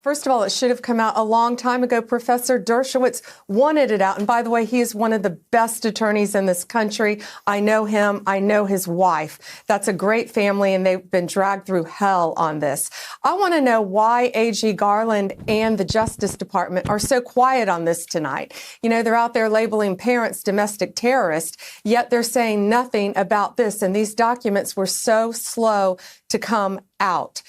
First of all, it should have come out a long time ago. Professor Dershowitz wanted it out. And by the way, he is one of the best attorneys in this country. I know him. I know his wife. That's a great family, and they've been dragged through hell on this. I want to know why AG Garland and the Justice Department are so quiet on this tonight. You know, they're out there labeling parents domestic terrorists, yet they're saying nothing about this. And these documents were so slow to come out.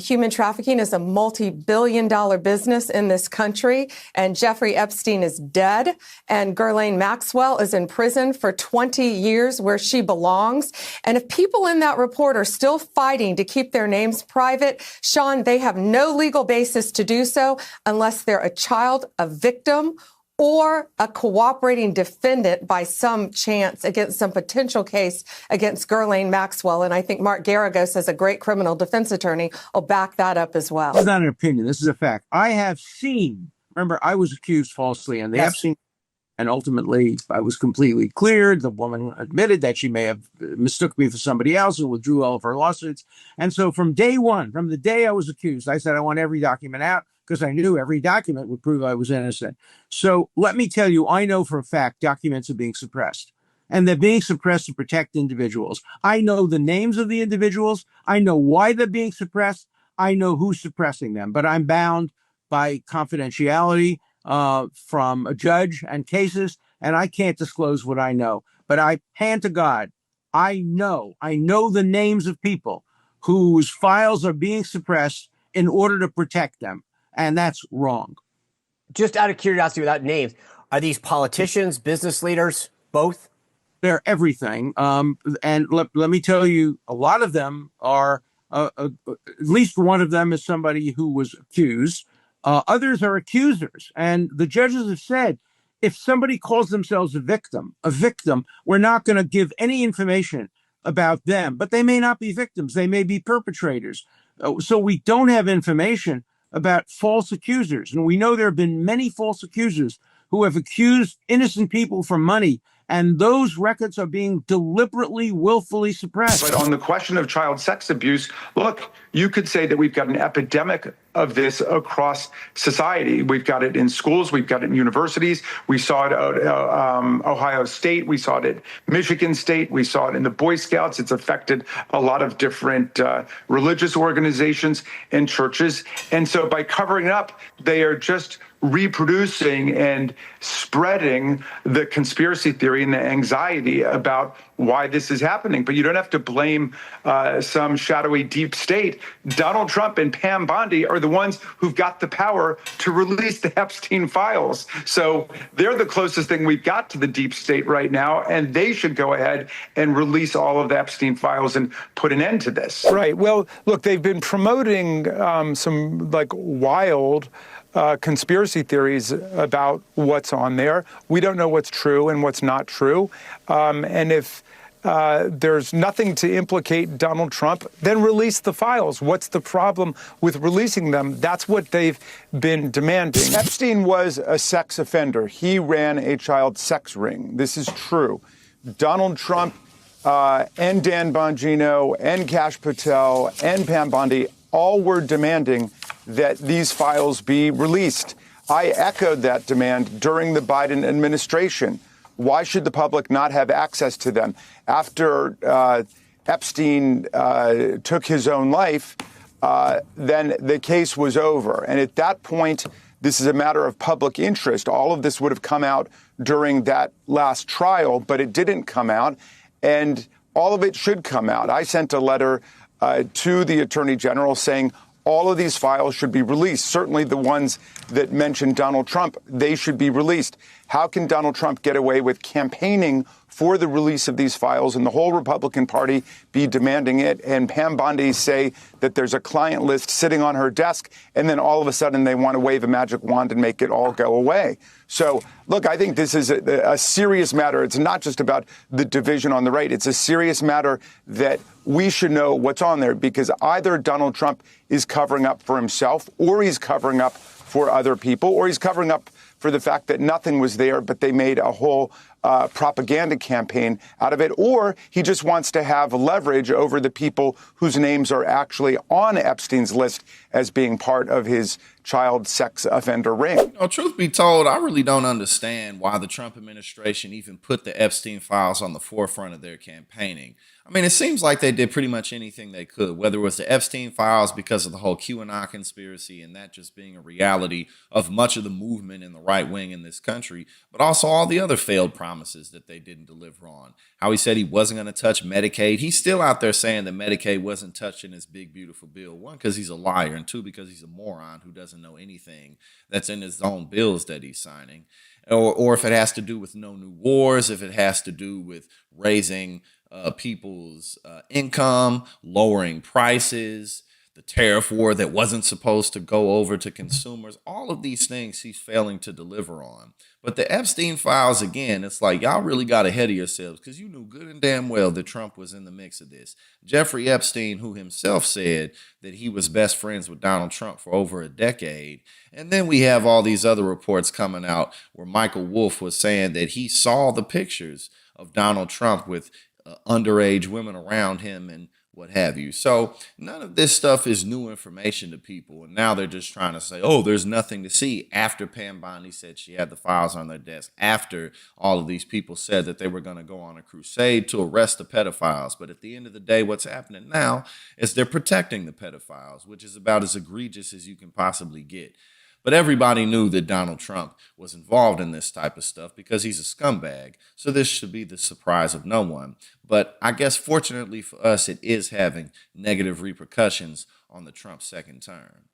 Human trafficking is a multi-billion-dollar business in this country, and Jeffrey Epstein is dead, and Ghislaine Maxwell is in prison for 20 years where she belongs. And if people in that report are still fighting to keep their names private, Sean, they have no legal basis to do so unless they're a child, a victim, or a cooperating defendant by some chance against some potential case against Ghislaine Maxwell. And I think Mark Garagos, as a great criminal defense attorney, will back that up as well. This is not an opinion. This is a fact. I have seen, remember, I was accused falsely and the Epstein, and ultimately I was completely cleared. The woman admitted that she may have mistook me for somebody else and withdrew all of her lawsuits. And so from day one, from the day I was accused, I said, I want every document out, because I knew every document would prove I was innocent. So let me tell you, I know for a fact documents are being suppressed, and they're being suppressed to protect individuals. I know the names of the individuals. I know why they're being suppressed. I know who's suppressing them, but I'm bound by confidentiality from a judge and cases, and I can't disclose what I know. But I hand to God, I know the names of people whose files are being suppressed in order to protect them. And that's wrong. Just out of curiosity, without names, are these politicians, business leaders, both? They're everything. And let me tell you, a lot of them are, at least one of them is somebody who was accused. Others are accusers. And the judges have said, if somebody calls themselves a victim, we're not going to give any information about them. But they may not be victims. They may be perpetrators. So we don't have information about false accusers. And we know there have been many false accusers who have accused innocent people for money, and those records are being deliberately, willfully suppressed. But on the question of child sex abuse, look, you could say that we've got an epidemic of this across society. We've got it in schools. We've got it in universities. We saw it at Ohio State. We saw it at Michigan State. We saw it in the Boy Scouts. It's affected a lot of different religious organizations and churches. And so by covering it up, they are just reproducing and spreading the conspiracy theory and the anxiety about why this is happening. But you don't have to blame some shadowy deep state. Donald Trump and Pam Bondi are the ones who've got the power to release the Epstein files. So they're the closest thing we've got to the deep state right now, and they should go ahead and release all of the Epstein files and put an end to this. Right. Well, look, they've been promoting some wild conspiracy theories about what's on there. We don't know what's true and what's not true. And if there's nothing to implicate Donald Trump, then release the files. What's the problem with releasing them? That's what they've been demanding. Epstein was a sex offender. He ran a child sex ring. This is true. Donald Trump and Dan Bongino and Kash Patel and Pam Bondi all were demanding that these files be released. I echoed that demand during the Biden administration. Why should the public not have access to them? After Epstein took his own life, then the case was over. And at that point, this is a matter of public interest. All of this would have come out during that last trial, but it didn't come out. And all of it should come out. I sent a letter to the Attorney General saying all of these files should be released. Certainly the ones that mention Donald Trump, they should be released. How can Donald Trump get away with campaigning for the release of these files and the whole Republican Party be demanding it, and Pam Bondi say that there's a client list sitting on her desk, and then all of a sudden they want to wave a magic wand and make it all go away? So, look, I think this is a serious matter. It's not just about the division on the right. It's a serious matter that we should know what's on there, because either Donald Trump is covering up for himself, or he's covering up for other people, or he's covering up for the fact that nothing was there, but they made a whole propaganda campaign out of it, or he just wants to have leverage over the people whose names are actually on Epstein's list as being part of his child sex offender ring. Truth be told, I really don't understand why the Trump administration even put the Epstein files on the forefront of their campaigning. I mean, it seems like they did pretty much anything they could, whether it was the Epstein files because of the whole QAnon conspiracy and that just being a reality of much of the movement in the right wing in this country, but also all the other failed promises that they didn't deliver on. How he said he wasn't going to touch Medicaid. He's still out there saying that Medicaid wasn't touched in his big, beautiful bill. One, because he's a liar, and two, because he's a moron who doesn't know anything that's in his own bills that he's signing. Or if it has to do with no new wars, if it has to do with raising people's income, lowering prices, the tariff war that wasn't supposed to go over to consumers, all of these things he's failing to deliver on. But the Epstein files, again, it's like y'all really got ahead of yourselves because you knew good and damn well that Trump was in the mix of this. Jeffrey Epstein, who himself said that he was best friends with Donald Trump for over a decade. And then we have all these other reports coming out where Michael Wolff was saying that he saw the pictures of Donald Trump with underage women around him and what have you. So none of this stuff is new information to people. And now they're just trying to say, oh, there's nothing to see, after Pam Bondi said she had the files on their desk, after all of these people said that they were going to go on a crusade to arrest the pedophiles. But at the end of the day, what's happening now is they're protecting the pedophiles, which is about as egregious as you can possibly get. But everybody knew that Donald Trump was involved in this type of stuff because he's a scumbag. So this should be the surprise of no one. But I guess fortunately for us, it is having negative repercussions on the Trump second term.